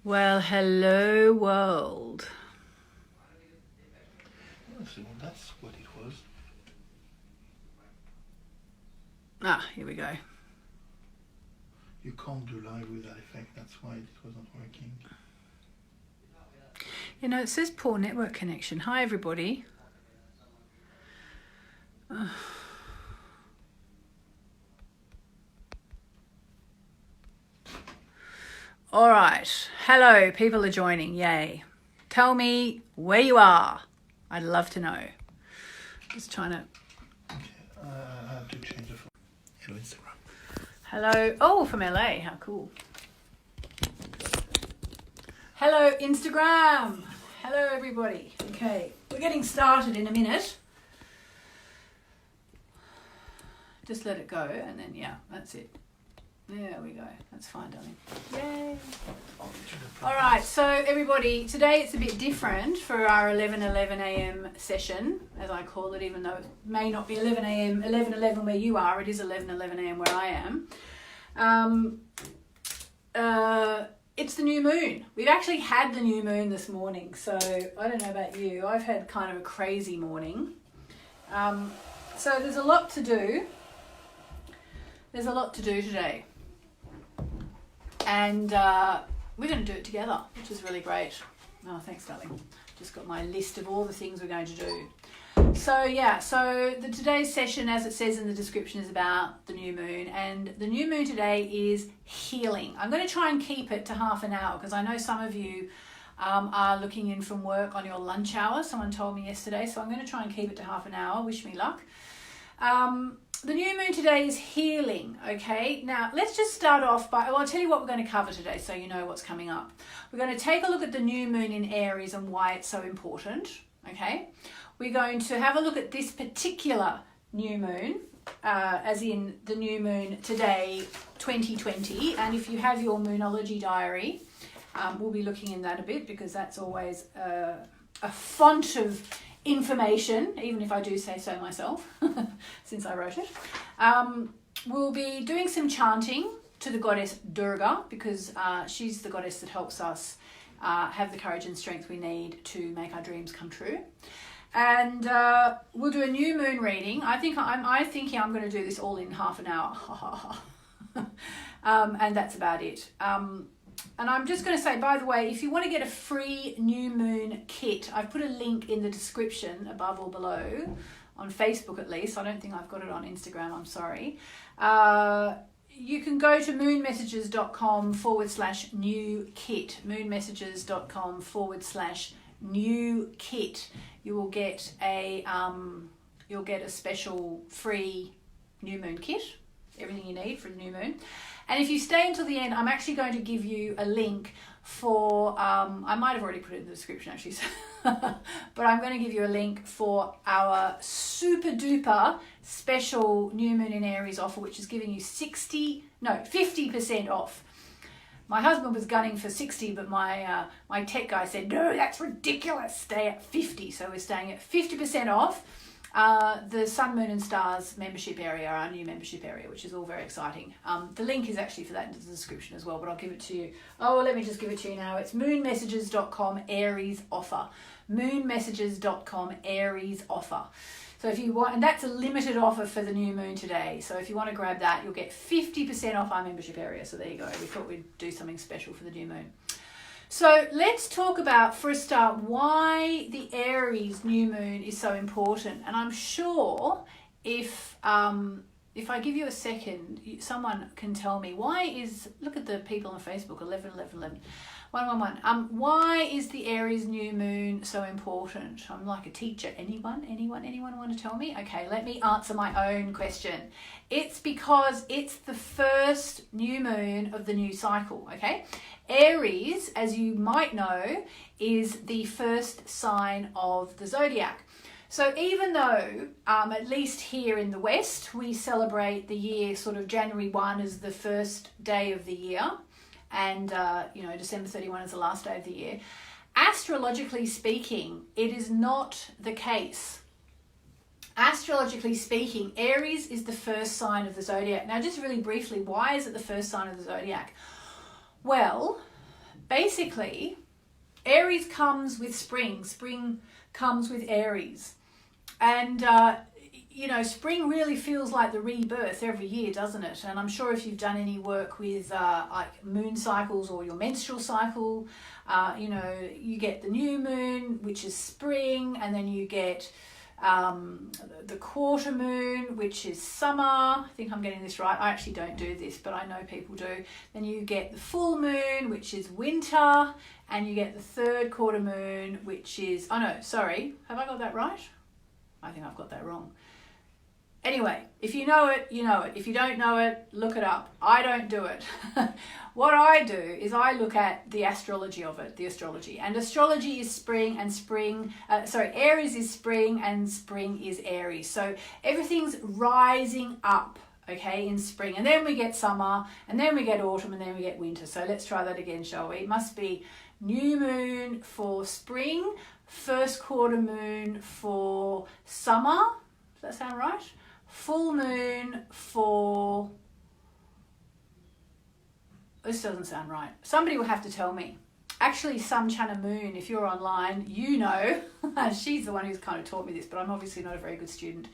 Well, hello world. So that's what it was. Here we go. You can't do live with that effect, that's why it wasn't working. You know, it says poor network connection. Hi, everybody. All right. Hello, people are joining. Yay. Tell me where you are. I'd love to know. Just trying to... Okay, I have to change the phone. Hello, Instagram. Hello. Oh, from LA. How cool. Hello, Instagram. Hello, everybody. Okay, we're getting started in a minute. Just let it go, and then, yeah, that's it. There we go. That's fine, darling. Yay. All right, so everybody, today it's a bit different for our 11:11 a.m. session, as I call it, even though it may not be 11 a.m., 11:11 where you are. It is 11:11 a.m. where I am. It's the new moon. We've actually had the new moon this morning, so I don't know about you. I've had kind of a crazy morning. So there's a lot to do. There's a lot to do today. And we're going to do it together, which is really great. Oh, thanks, darling. Just got my list of all the things we're going to do. So, yeah, today's session, as it says in the description, is about the new moon. And the new moon today is healing. I'm going to try and keep it to half an hour because I know some of you are looking in from work on your lunch hour. Someone told me yesterday. So I'm going to try and keep it to half an hour. Wish me luck. The new moon today is healing, okay? Now, let's just start off by, I'll tell you what we're going to cover today so you know what's coming up. We're going to take a look at the new moon in Aries and why it's so important, okay? We're going to have a look at this particular new moon, as in the new moon today, 2020. And if you have your Moonology diary, we'll be looking in that a bit because that's always a font of information, even if I do say so myself, since I wrote it. We'll be doing some chanting to the goddess Durga because she's the goddess that helps us have the courage and strength we need to make our dreams come true. And we'll do a new moon reading. I'm thinking I'm going to do this all in half an hour. And that's about it. And I'm just going to say, by the way, if you want to get a free new moon kit, I've put a link in the description above or below, on Facebook at least. I don't think I've got it on Instagram, I'm sorry. You can go to moonmessages.com/new kit. moonmessages.com/new kit. You will get a special free new moon kit, everything you need for the new moon. And if you stay until the end, I'm actually going to give you a link for, I might have already put it in the description actually, but I'm going to give you a link for our super duper special new moon in Aries offer, which is giving you 50% off. My husband was gunning for 60, but my tech guy said, no, that's ridiculous. Stay at 50. So we're staying at 50% off. The Sun, Moon and Stars membership area, our new membership area, which is all very exciting. The link is actually for that in the description as well, but I'll give it to you. Oh, let me just give it to you now. It's moonmessages.com Aries offer. Moonmessages.com Aries offer. So if you want, and that's a limited offer for the new moon today. So if you want to grab that, you'll get 50% off our membership area. So there you go. We thought we'd do something special for the new moon. So let's talk about, for a start, why the Aries new moon is so important. And I'm sure if I give you a second, someone can tell me look at the people on Facebook, 11. Why is the Aries new moon so important? I'm like a teacher. Anyone want to tell me? Okay, let me answer my own question. It's because it's the first new moon of the new cycle, okay? Aries, as you might know, is the first sign of the zodiac. So even though, at least here in the West, we celebrate the year sort of January 1 as the first day of the year, and December 31 is the last day of the year, astrologically speaking, it is not the case. Astrologically speaking, Aries is the first sign of the zodiac. Now, just really briefly, why is it the first sign of the zodiac? Well, basically, Aries comes with spring. Spring comes with Aries. And, you know, spring really feels like the rebirth every year, doesn't it? And I'm sure if you've done any work with like moon cycles or your menstrual cycle, you know, you get the new moon, which is spring, and then you get the quarter moon, which is summer. I think I'm getting this right. I actually don't do this, but I know people do. Then you get the full moon, which is winter, and you get the third quarter moon, which is, oh no, sorry, have I got that right? I think I've got that wrong. Anyway, if you know it, you know it. If you don't know it, look it up. I don't do it. What I do is I look at the astrology of it, the astrology. And astrology is spring and Aries is spring and spring is Aries. So everything's rising up, okay, in spring. And then we get summer, and then we get autumn, and then we get winter. So let's try that again, shall we? It must be new moon for spring, first quarter moon for summer. Does that sound right? Full moon for... This doesn't sound right. Somebody will have to tell me. Actually, Sun, Chana, Moon, if you're online, you know. She's the one who's kind of taught me this, but I'm obviously not a very good student.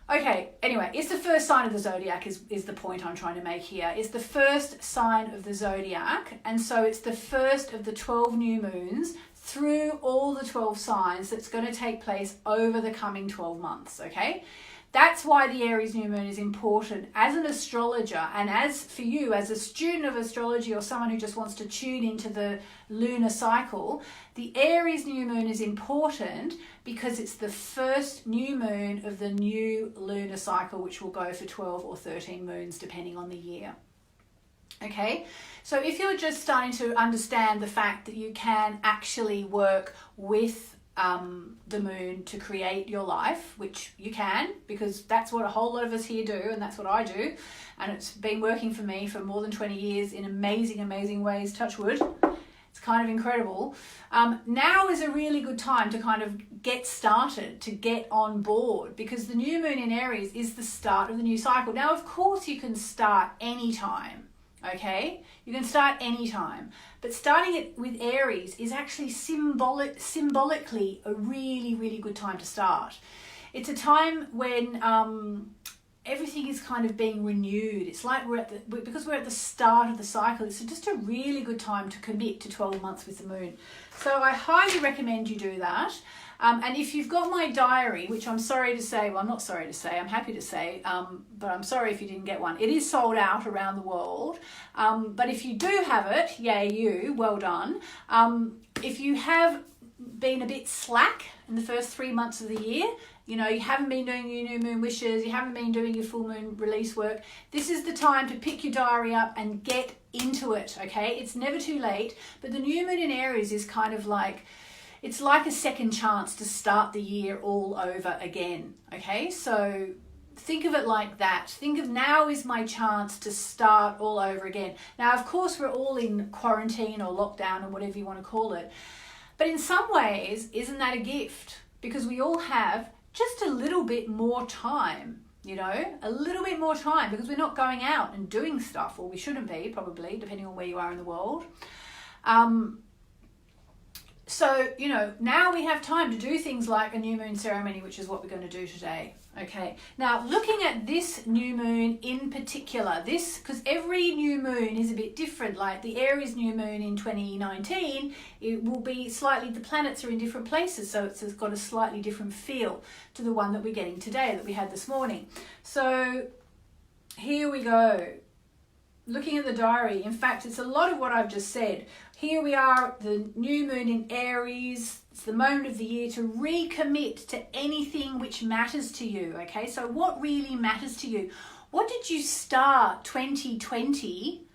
Okay, anyway, it's the first sign of the zodiac is the point I'm trying to make here. It's the first sign of the zodiac, and so it's the first of the 12 new moons through all the 12 signs that's going to take place over the coming 12 months, okay? That's why the Aries New Moon is important as an astrologer, and as for you as a student of astrology or someone who just wants to tune into the lunar cycle. The Aries New Moon is important because it's the first new moon of the new lunar cycle, which will go for 12 or 13 moons depending on the year. Okay, so if you're just starting to understand the fact that you can actually work with the moon to create your life, which you can, because that's what a whole lot of us here do, and that's what I do, and it's been working for me for more than 20 years in amazing ways, touch wood. It's kind of incredible. Now is a really good time to kind of get started, to get on board, because the new moon in Aries is the start of the new cycle. Now, of course, you can start anytime. Okay, you can start anytime, but starting it with Aries is actually symbolically a really good time to start. It's a time when everything is kind of being renewed. It's like because we're at the start of the cycle, it's just a really good time to commit to 12 months with the moon. So I highly recommend you do that. And if you've got my diary, which I'm sorry to say, well, I'm not sorry to say, I'm happy to say, but I'm sorry if you didn't get one. It is sold out around the world. But if you do have it, yay you, well done. If you have been a bit slack in the first 3 months of the year, you know, you haven't been doing your new moon wishes, you haven't been doing your full moon release work, this is the time to pick your diary up and get into it, okay? It's never too late, but the new moon in Aries is kind of like, it's like a second chance to start the year all over again, okay? So think of it like that. Think of now is my chance to start all over again. Now, of course, we're all in quarantine or lockdown or whatever you want to call it. But in some ways, isn't that a gift? Because we all have just a little bit more time, you know, a little bit more time, because we're not going out and doing stuff, or we shouldn't be, probably, depending on where you are in the world. So, you know, now we have time to do things like a new moon ceremony, which is what we're going to do today. Okay, now looking at this new moon in particular, because every new moon is a bit different. Like the Aries new moon in 2019, it will be slightly, the planets are in different places, so it's got a slightly different feel to the one that we're getting today, that we had this morning. So here we go. Looking at the diary, in fact, it's a lot of what I've just said. Here we are, the new moon in Aries. It's the moment of the year to recommit to anything which matters to you, okay? So what really matters to you? What did you start 2020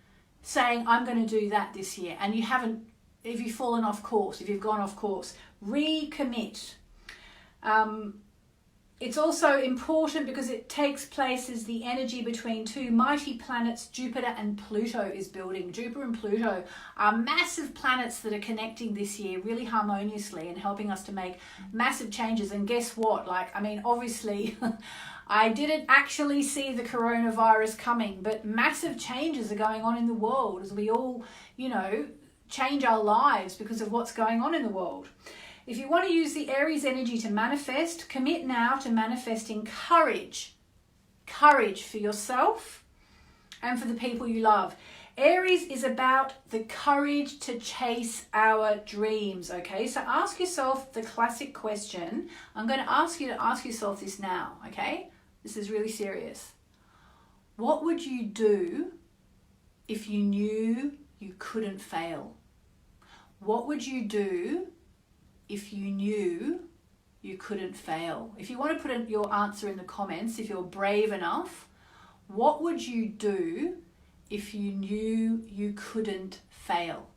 saying, I'm going to do that this year? And you haven't, if you've fallen off course, if you've gone off course, recommit. It's also important because it takes place as the energy between two mighty planets, Jupiter and Pluto, is building. Jupiter and Pluto are massive planets that are connecting this year really harmoniously and helping us to make massive changes. And guess what? Like, I mean, obviously, I didn't actually see the coronavirus coming, but massive changes are going on in the world as we all, you know, change our lives because of what's going on in the world. If you want to use the Aries energy to manifest, commit now to manifesting courage. Courage for yourself and for the people you love. Aries is about the courage to chase our dreams, okay? So ask yourself the classic question. I'm going to ask you to ask yourself this now, okay? This is really serious. What would you do if you knew you couldn't fail? What would you do if you knew you couldn't fail? If you want to put your answer in the comments, if you're brave enough, what would you do if you knew you couldn't fail?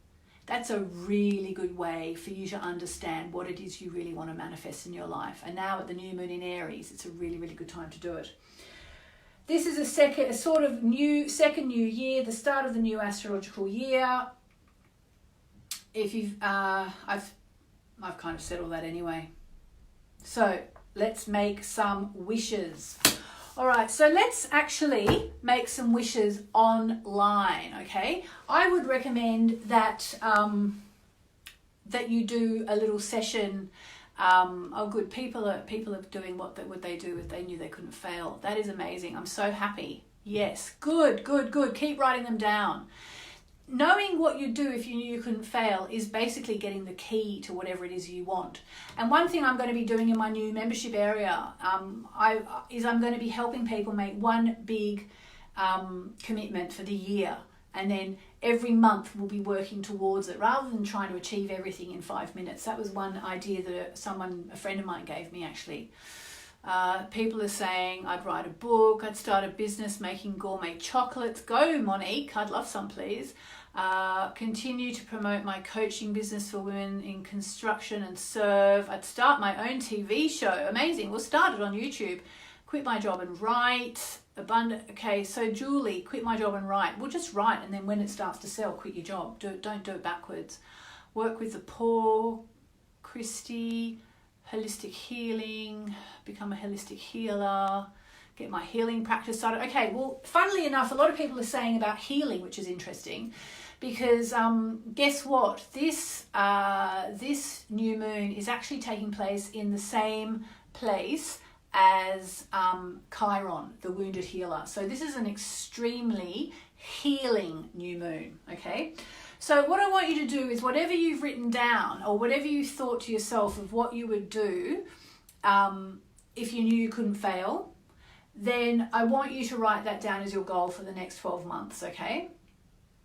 That's a really good way for you to understand what it is you really want to manifest in your life. And now at the new moon in Aries, it's a really, really good time to do it. This is a second new year, the start of the new astrological year. If you've, I've kind of said all that anyway. So let's make some wishes. All right, so let's actually make some wishes online, okay? I would recommend that that you do a little session. Oh, good. People are doing what would they do if they knew they couldn't fail. That is amazing. I'm so happy. Yes, good. Keep writing them down. Knowing what you'd do if you knew you couldn't fail is basically getting the key to whatever it is you want. And one thing I'm going to be doing in my new membership area I'm going to be helping people make one big commitment for the year. And then every month we'll be working towards it rather than trying to achieve everything in 5 minutes. That was one idea that a friend of mine gave me actually. People are saying I'd write a book, I'd start a business making gourmet chocolates. Go, Monique, I'd love some, please. Continue to promote my coaching business for women in construction and serve. I'd start my own TV show. Amazing. We'll start it on YouTube. Quit my job and write. Abundant. Okay, so Julie, quit my job and write. We'll just write, and then when it starts to sell, quit your job. Don't do it backwards. Work with the poor. Christy. Holistic healing, become a holistic healer, get my healing practice started. Okay, well, funnily enough, a lot of people are saying about healing, which is interesting, because guess what? This new moon is actually taking place in the same place as Chiron, the wounded healer. So this is an extremely healing new moon, okay? So what I want you to do is whatever you've written down or whatever you thought to yourself of what you would do if you knew you couldn't fail, then I want you to write that down as your goal for the next 12 months, okay?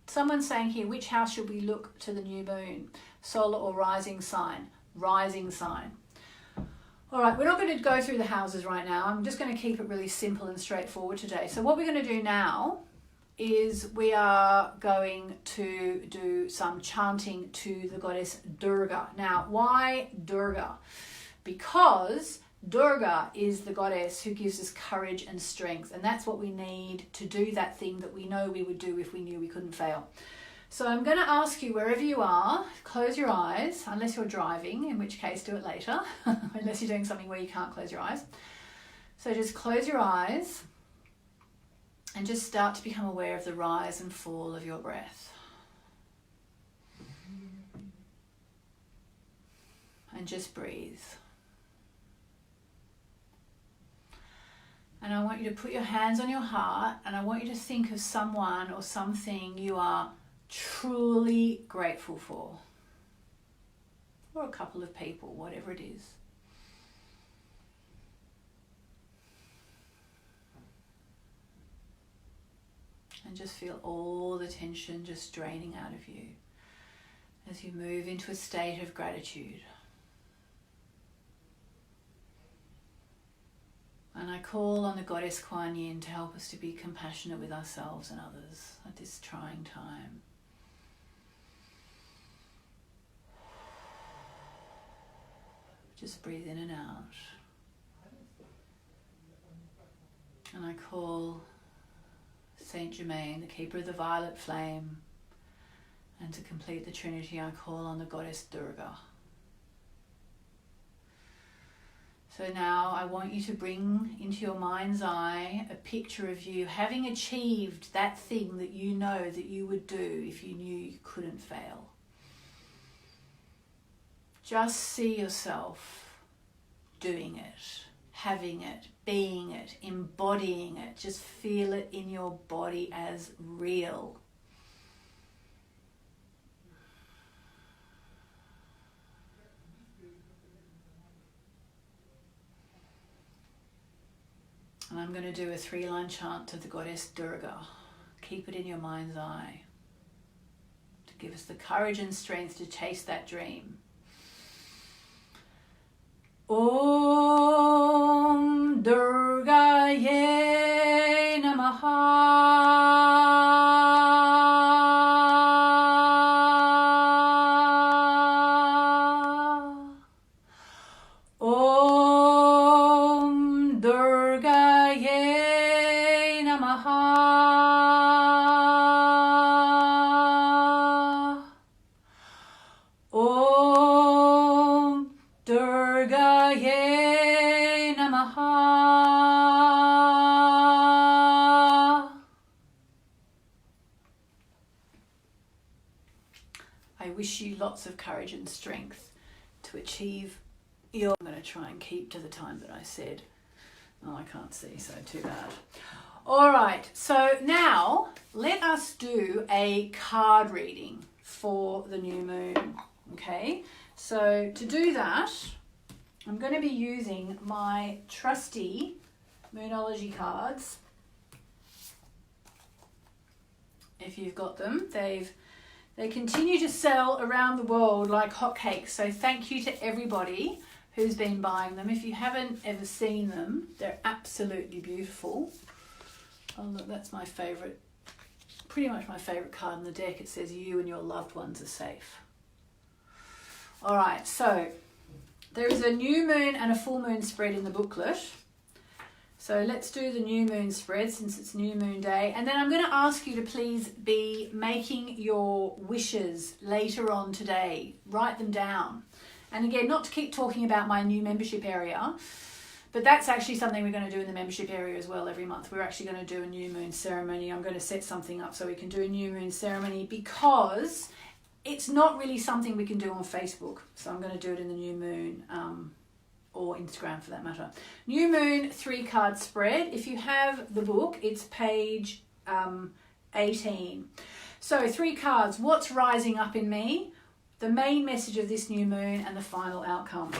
Someone's saying here, which house should we look to the new moon? Solar or rising sign? Rising sign. All right, we're not going to go through the houses right now. I'm just going to keep it really simple and straightforward today. So what we're going to do now is we are going to do some chanting to the goddess Durga. Now, why Durga? Because Durga is the goddess who gives us courage and strength, and that's what we need to do that thing that we know we would do if we knew we couldn't fail. So I'm going to ask you, wherever you are, close your eyes, unless you're driving, in which case do it later, unless you're doing something where you can't close your eyes. So just close your eyes. And just start to become aware of the rise and fall of your breath. And just breathe. And I want you to put your hands on your heart, and I want you to think of someone or something you are truly grateful for. Or a couple of people, whatever it is. And just feel all the tension just draining out of you as you move into a state of gratitude. And I call on the goddess Kuan Yin to help us to be compassionate with ourselves and others at this trying time. Just breathe in and out. And I call Saint Germain, the keeper of the violet flame, and to complete the Trinity, I call on the goddess Durga. So now I want you to bring into your mind's eye a picture of you having achieved that thing that you know that you would do if you knew you couldn't fail. Just see yourself doing it, having it, being it, embodying it. Just feel it in your body as real. And I'm going to do a 3-line chant to the goddess Durga. Keep it in your mind's eye to give us the courage and strength to chase that dream. Om Durgaye Namaha. Om Durgaye Namaha. Om Durgaye Namaha. I wish you lots of courage and strength to achieve your... I'm going to try and keep to the time that I said. Oh, I can't see, so too bad. All right, so now let us do a card reading for the new moon. Okay, so to do that, I'm going to be using my trusty Moonology cards. If you've got them, they continue to sell around the world like hotcakes. So thank you to everybody who's been buying them. If you haven't ever seen them, they're absolutely beautiful. Oh look, that's my favourite, pretty much my favourite card in the deck. It says you and your loved ones are safe. All right, so there is a new moon and a full moon spread in the booklet. So let's do the new moon spread since it's new moon day. And then I'm going to ask you to please be making your wishes later on today. Write them down. And again, not to keep talking about my new membership area, but that's actually something we're going to do in the membership area as well every month. We're actually going to do a new moon ceremony. I'm going to set something up so we can do a new moon ceremony because it's not really something we can do on Facebook. So I'm going to do it in the new moon or Instagram for that matter. New moon 3-card spread. If you have the book, it's page 18. So 3 cards. What's rising up in me? The main message of this new moon and the final outcome.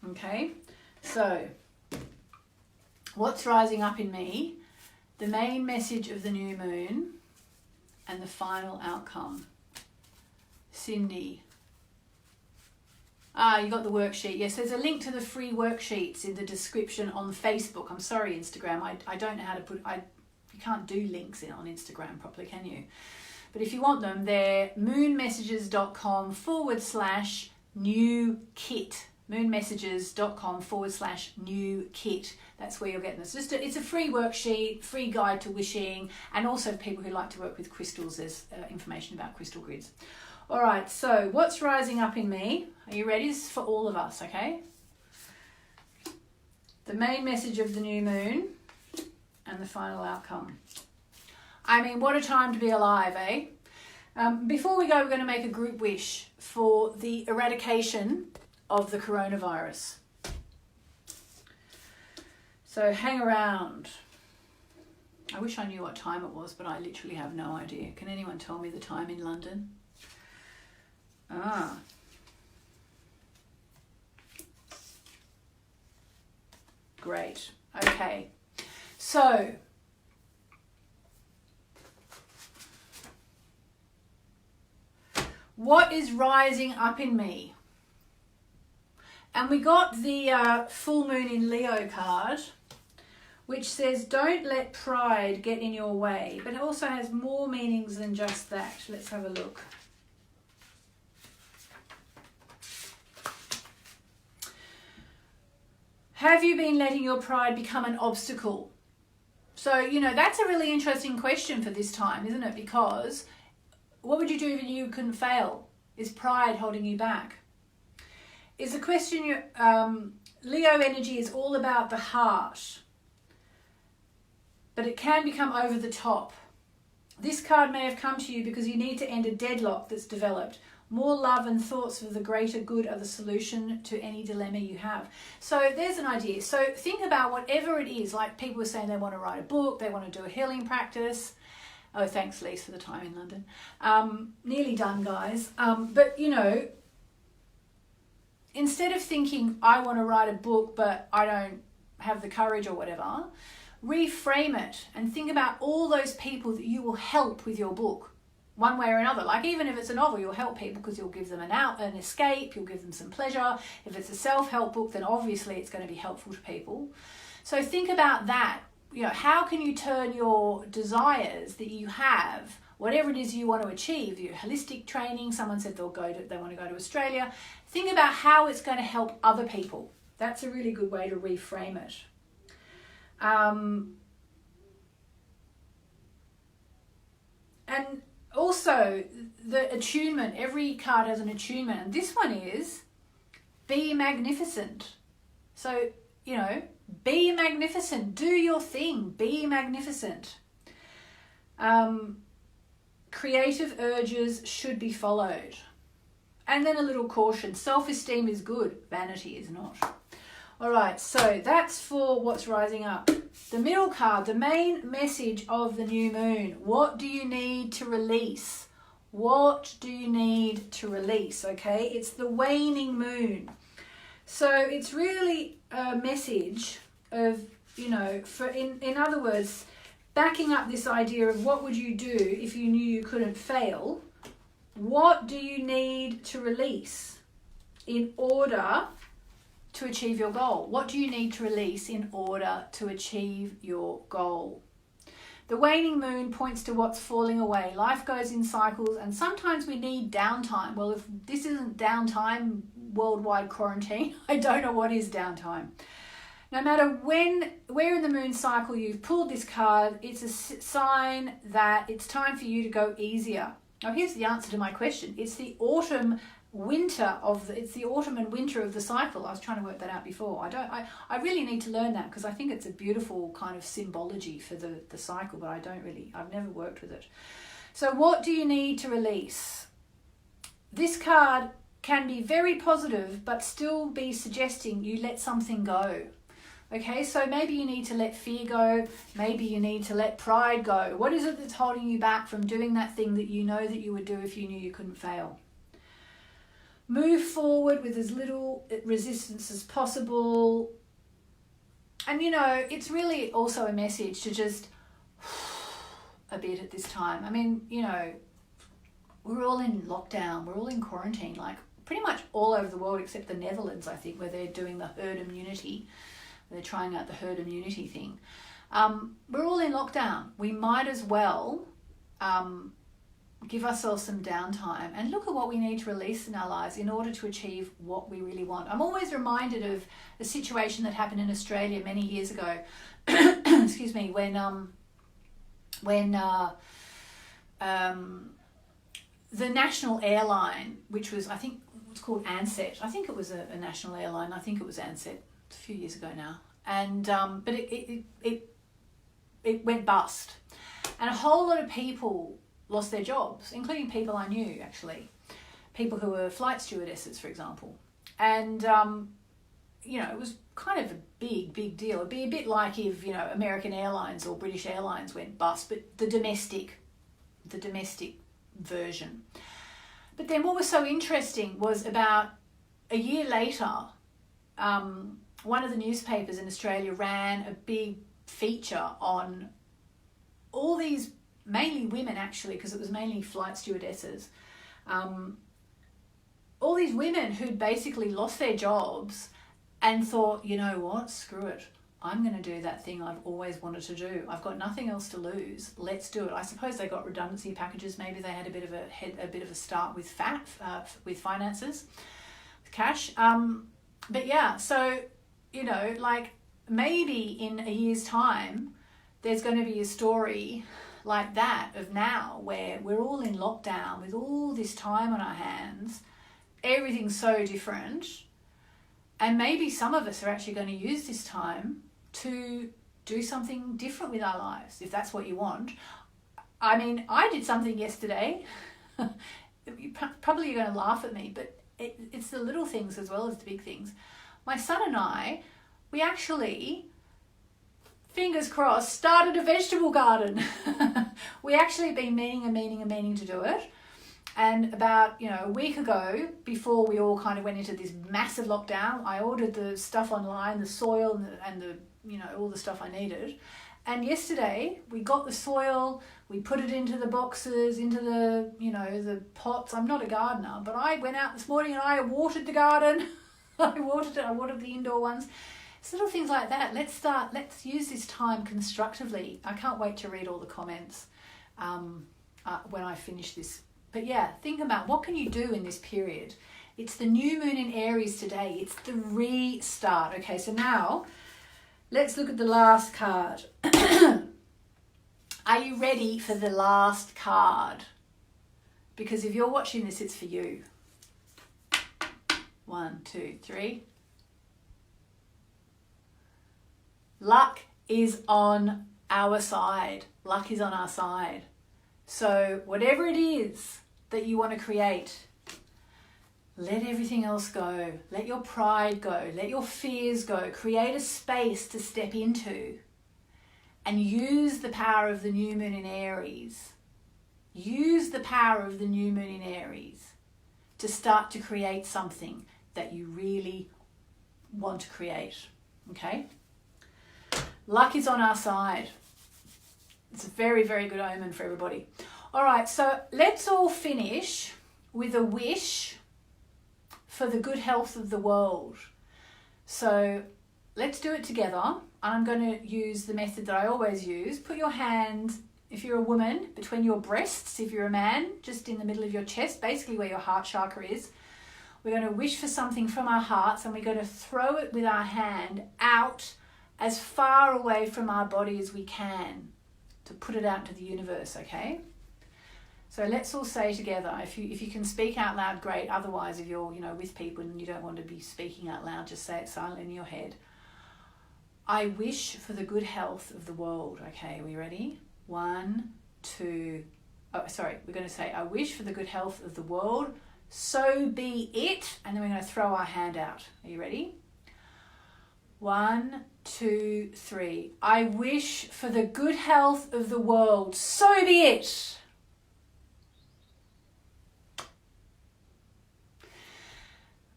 Okay, so what's rising up in me, the main message of the new moon and the final outcome. Cindy. You got the worksheet. Yes, there's a link to the free worksheets in the description on Facebook. I'm sorry, Instagram. I don't know how to put... You can't do links on Instagram properly, can you? But if you want them, they're moonmessages.com/new kit. moonmessages.com/new kit. That's where you're getting this. It's a free worksheet, free guide to wishing, and also for people who like to work with crystals, there's information about crystal grids. All right, so what's rising up in me? Are you ready? This is for all of us, okay? The main message of the new moon and the final outcome. I mean, what a time to be alive, eh? Before we go, we're going to make a group wish for the eradication of the coronavirus. So hang around. I wish I knew what time it was, but I literally have no idea. Can anyone tell me the time in London? Great. Okay. So, what is rising up in me? And we got the full moon in Leo card, which says, don't let pride get in your way. But it also has more meanings than just that. Let's have a look. Have you been letting your pride become an obstacle? So, you know, that's a really interesting question for this time, isn't it? Because what would you do if you couldn't fail? Is pride holding you back? Is the question, Leo energy is all about the heart, but it can become over the top. This card may have come to you because you need to end a deadlock that's developed, More love and thoughts for the greater good are the solution to any dilemma you have. So there's an idea. So think about whatever it is. Like people were saying they want to write a book, they want to do a healing practice. Oh, thanks, Lise, for the time in London. Nearly done, guys. But, you know, instead of thinking, I want to write a book, but I don't have the courage or whatever, reframe it and think about all those people that you will help with your book. One way or another. Like even if it's a novel, you'll help people because you'll give them an escape, you'll give them some pleasure. If it's a self-help book, then obviously it's going to be helpful to people. So think about that. You know, how can you turn your desires that you have, whatever it is you want to achieve, your holistic training, someone said they want to go to Australia. Think about how it's going to help other people. That's a really good way to reframe it. And also, the attunement, every card has an attunement. And this one is, be magnificent. So, you know, be magnificent. Do your thing. Be magnificent. Creative urges should be followed. And then a little caution. Self-esteem is good. Vanity is not. All right, so that's for what's rising up. The middle card, the main message of the new moon. What do you need to release? What do you need to release? Okay, it's the waning moon. So it's really a message of, you know, in other words, backing up this idea of what would you do if you knew you couldn't fail. What do you need to release in order to achieve your goal? What do you need to release in order to achieve your goal? The waning moon points to what's falling away. Life goes in cycles and sometimes we need downtime. Well, if this isn't downtime, worldwide quarantine, I don't know what is downtime. No matter where in the moon cycle you've pulled this card, it's a sign that it's time for you to go easier. Now here's the answer to my question. It's the autumn and winter of the cycle. I was trying to work that out before. I really need to learn that because I think it's a beautiful kind of symbology for the cycle, but I've never worked with it. So what do you need to release? This card can be very positive, but still be suggesting you let something go. Okay, so maybe you need to let fear go. Maybe you need to let pride go. What is it that's holding you back from doing that thing that you know that you would do if you knew you couldn't fail? Move forward with as little resistance as possible. And, you know, it's really also a message to just a bit at this time. I mean, you know, we're all in lockdown. We're all in quarantine, like pretty much all over the world except the Netherlands, I think, where they're doing the herd immunity. They're trying out the herd immunity thing. We're all in lockdown. We might as well give ourselves some downtime and look at what we need to release in our lives in order to achieve what we really want. I'm always reminded of a situation that happened in Australia many years ago. Excuse me, when the national airline, which was, I think it was called Ansett. I think it was a national airline. I think it was Ansett. It's a few years ago now. And but it went bust, and a whole lot of people lost their jobs, including people I knew, actually, people who were flight stewardesses, for example. And you know, it was kind of a big deal. It'd be a bit like if, you know, American Airlines or British Airlines went bust, but the domestic version. But then what was so interesting was about a year later, one of the newspapers in Australia ran a big feature on all these, mainly women actually, because it was mainly flight stewardesses, all these women who'd basically lost their jobs and thought, you know what, screw it. I'm going to do that thing I've always wanted to do. I've got nothing else to lose. Let's do it. I suppose they got redundancy packages. Maybe they had a bit of a start with with finances, with cash. But yeah, so, you know, like maybe in a year's time, there's going to be a story like that of now where we're all in lockdown with all this time on our hands. Everything's so different. And maybe some of us are actually going to use this time to do something different with our lives, if that's what you want. I mean, I did something yesterday. probably you're going to laugh at me, but it's the little things as well as the big things. My son and I, we actually, fingers crossed, started a vegetable garden. We actually been meaning to do it. And about, a week ago, before we all kind of went into this massive lockdown, I ordered the stuff online, the soil and the all the stuff I needed. And yesterday we got the soil, we put it into the boxes, into the, the pots. I'm not a gardener, but I went out this morning and I watered the garden. I watered it, I watered the indoor ones. It's little things like that. Let's use this time constructively. I can't wait to read all the comments when I finish this. But yeah, think about what can you do in this period. It's the new moon in Aries today. It's the restart. Okay, so now let's look at the last card. Are you ready for the last card? Because if you're watching this, it's for you. 1, 2, 3. Luck is on our side. Luck is on our side. So whatever it is that you want to create, let everything else go. Let your pride go. Let your fears go. Create a space to step into and use the power of the new moon in Aries. Use the power of the new moon in Aries to start to create something that you really want to create. Okay? Luck is on our side. It's a very, very good omen for everybody. All right, so let's all finish with a wish for the good health of the world. So let's do it together. I'm going to use the method that I always use. Put your hand, if you're a woman, between your breasts. If you're a man, just in the middle of your chest, basically where your heart chakra is. We're going to wish for something from our hearts and we're going to throw it with our hand out as far away from our body as we can, to put it out into the universe, okay? So let's all say together, if you can speak out loud, great. Otherwise, if you're, with people and you don't want to be speaking out loud, just say it silently in your head. I wish for the good health of the world. Okay, are we ready? 1, 2, we're going to say, I wish for the good health of the world, so be it. And then we're going to throw our hand out. Are you ready? 1, 2, 3. I wish for the good health of the world, so be it.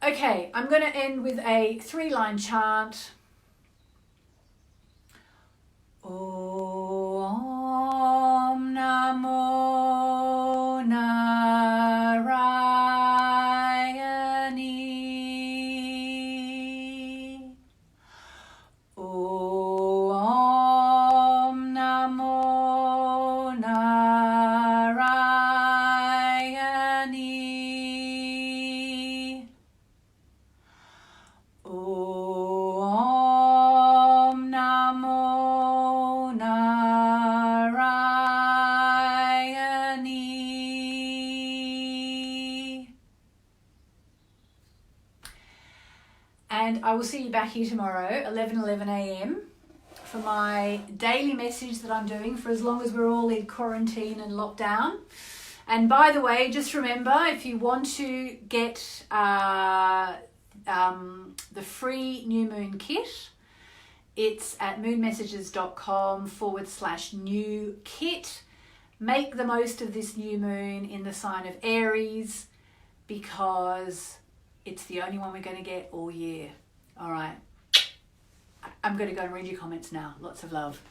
Okay, I'm going to end with a 3-line chant. Om Namo Narayani. Om Namo Narayani. Om Namo Narayani. And I will see you back here tomorrow, 11 a.m. for my daily message that I'm doing for as long as we're all in quarantine and lockdown. And by the way, just remember, if you want to get the free new moon kit, it's at moonmessages.com/new kit. Make the most of this new moon in the sign of Aries because it's the only one we're going to get all year. All right. I'm going to go and read your comments now. Lots of love.